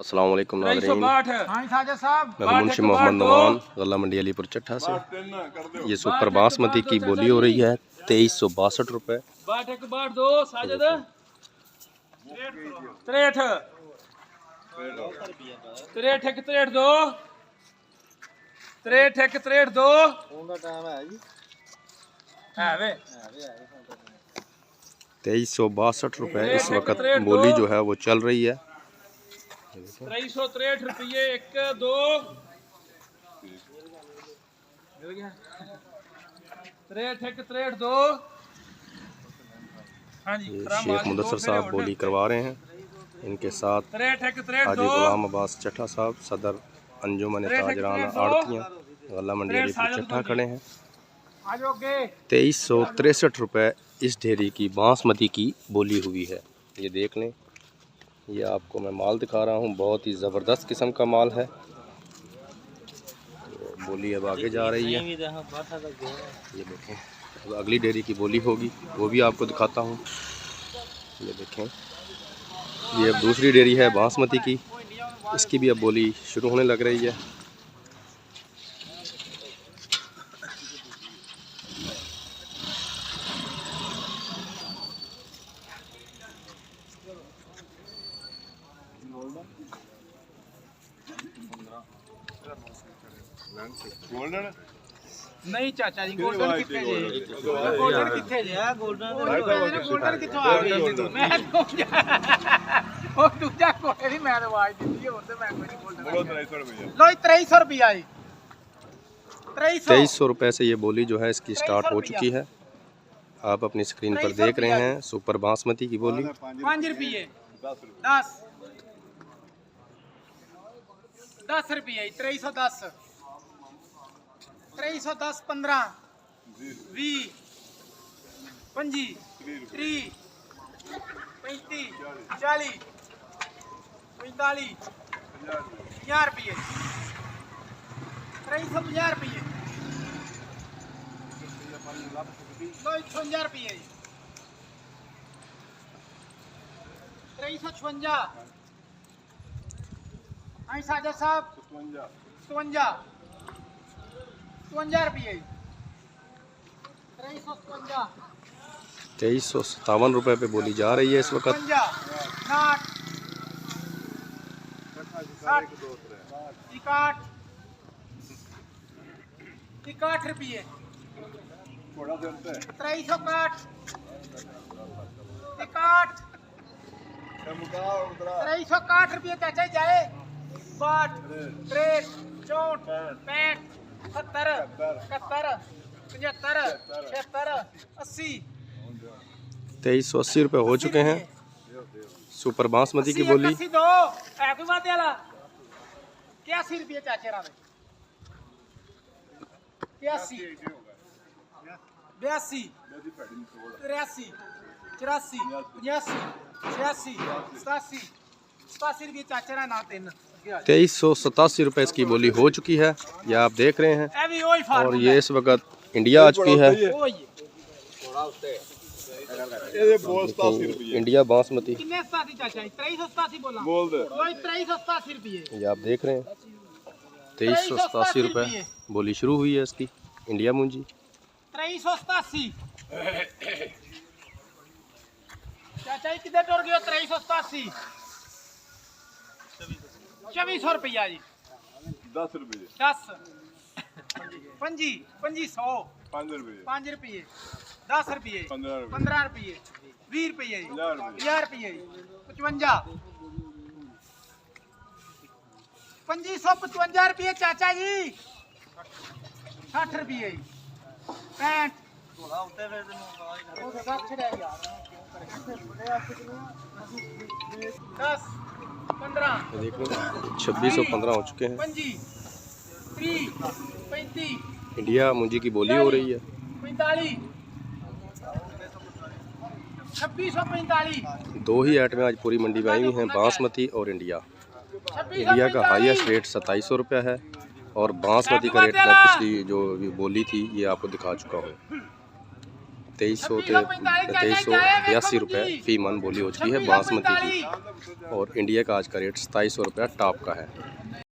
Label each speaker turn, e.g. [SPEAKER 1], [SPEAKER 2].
[SPEAKER 1] अस्सलाम वालेकुम नाज़रीन, मैं मुंशी मोहम्मद नमान गल्ला मंडी अलीपुर चट्ठा से। ये सुपर बासमती की बोली हो रही है 2362 रुपये। 2362 रुपये इस वक्त बोली जो है वो चल रही है।
[SPEAKER 2] 2363 रुपये 1 2 63 2। हाँ जी,
[SPEAKER 1] शेख मुदस्सर साहब बोली करवा रहे हैं। इनके साथ हाजी गुलाम अब्बास चट्ठा साहब, सदर अंजुमन ताजरान आड़तियाँ गल्ला मंडी अलीपुर चट्ठा खड़े हैं। 2363 रुपये इस ढेरी की बासमती की बोली हुई है। ये देख लें, ये आपको मैं माल दिखा रहा हूँ, बहुत ही ज़बरदस्त किस्म का माल है। तो बोली अब आगे जा रही है, ये देखें। अब अगली डेयरी की बोली होगी वो भी आपको दिखाता हूँ। ये देखें, ये अब दूसरी डेयरी है बासमती की, इसकी भी अब बोली शुरू होने लग रही है।
[SPEAKER 3] गोल्डन
[SPEAKER 2] नहीं चाचा जी, गोल्डन कितने जे? गोल्डन कितने जे? गोल्डन किथों आ गई? मैं तो ओ दूजा कोटे दी मैं आवाज दी और ते मैं कोई नहीं गोल्डन।
[SPEAKER 3] बोलो 2300 रुपए।
[SPEAKER 2] लो 2300 रुपया जी।
[SPEAKER 1] 2300 रुपये से ये बोली जो है इसकी स्टार्ट हो चुकी है। आप अपनी स्क्रीन पर देख रहे हैं सुपर बासमती की बोली।
[SPEAKER 2] 5 रुपये 10 10 रुपये 2310 2310 15 20 25 30 35 40 45 50 रुपये 350 रुपये 250 रुपये 356। हाँ साजा साहब 57 52 रुपये 357
[SPEAKER 1] 2357 रुपये पे बोली जा रही है इस वक्त।
[SPEAKER 2] 61 रुपये 361 361 रुपये चाचा जाए। 62 63 64 65 70 71 75 76 80
[SPEAKER 1] 2380 रुपये हो चुके हैं सुपर बासमती की बोली।
[SPEAKER 2] 82 है कोई बात वाला 81 रुपये चाचे रा 81 82 83 84 85 86 87 87 रुपये चाचे रा ना 3।
[SPEAKER 1] 2387 रुपये इसकी बोली हो चुकी है, ये आप देख रहे हैं।
[SPEAKER 2] ए भी ओही फार्म
[SPEAKER 1] और ये इस वक्त इंडिया आ चुकी है। इंडिया बासमती
[SPEAKER 2] कितने 87 चाचा 2387 बोला
[SPEAKER 3] बोल दे।
[SPEAKER 2] 2387 रुपये
[SPEAKER 1] ये आप देख रहे हैं। 2387 रुपये बोली शुरू हुई है इसकी इंडिया मुंजी।
[SPEAKER 2] 2387 चाचा कितने टोर गयो? 2387 2400 रुपया जी।
[SPEAKER 3] 10 रुपए
[SPEAKER 2] 10 पंजी 100
[SPEAKER 3] 5 रुपए
[SPEAKER 2] 5 रुपये 10 रुपये 15 रुपये 20 रुपये 50 रुपये 55 2555 रुपये चाचा जी। 60 रुपये 65 10 15
[SPEAKER 1] देख लो 2615 हो चुके हैं।
[SPEAKER 2] 25 30 35
[SPEAKER 1] इंडिया मुंजी की बोली हो रही है।
[SPEAKER 2] 45 2645
[SPEAKER 1] दो ही आइटमें आज पूरी मंडी में आई हुई हैं, बासमती और इंडिया। इंडिया का हाईएस्ट रेट 2700 रुपया है और बासमती का रेट मैं पिछली जो बोली थी ये आपको दिखा चुका हूँ। 2382 रुपये फ़ी मन बोली हो चुकी है बासमती की, और इंडिया का आज का रेट 2700 रुपया टॉप का है।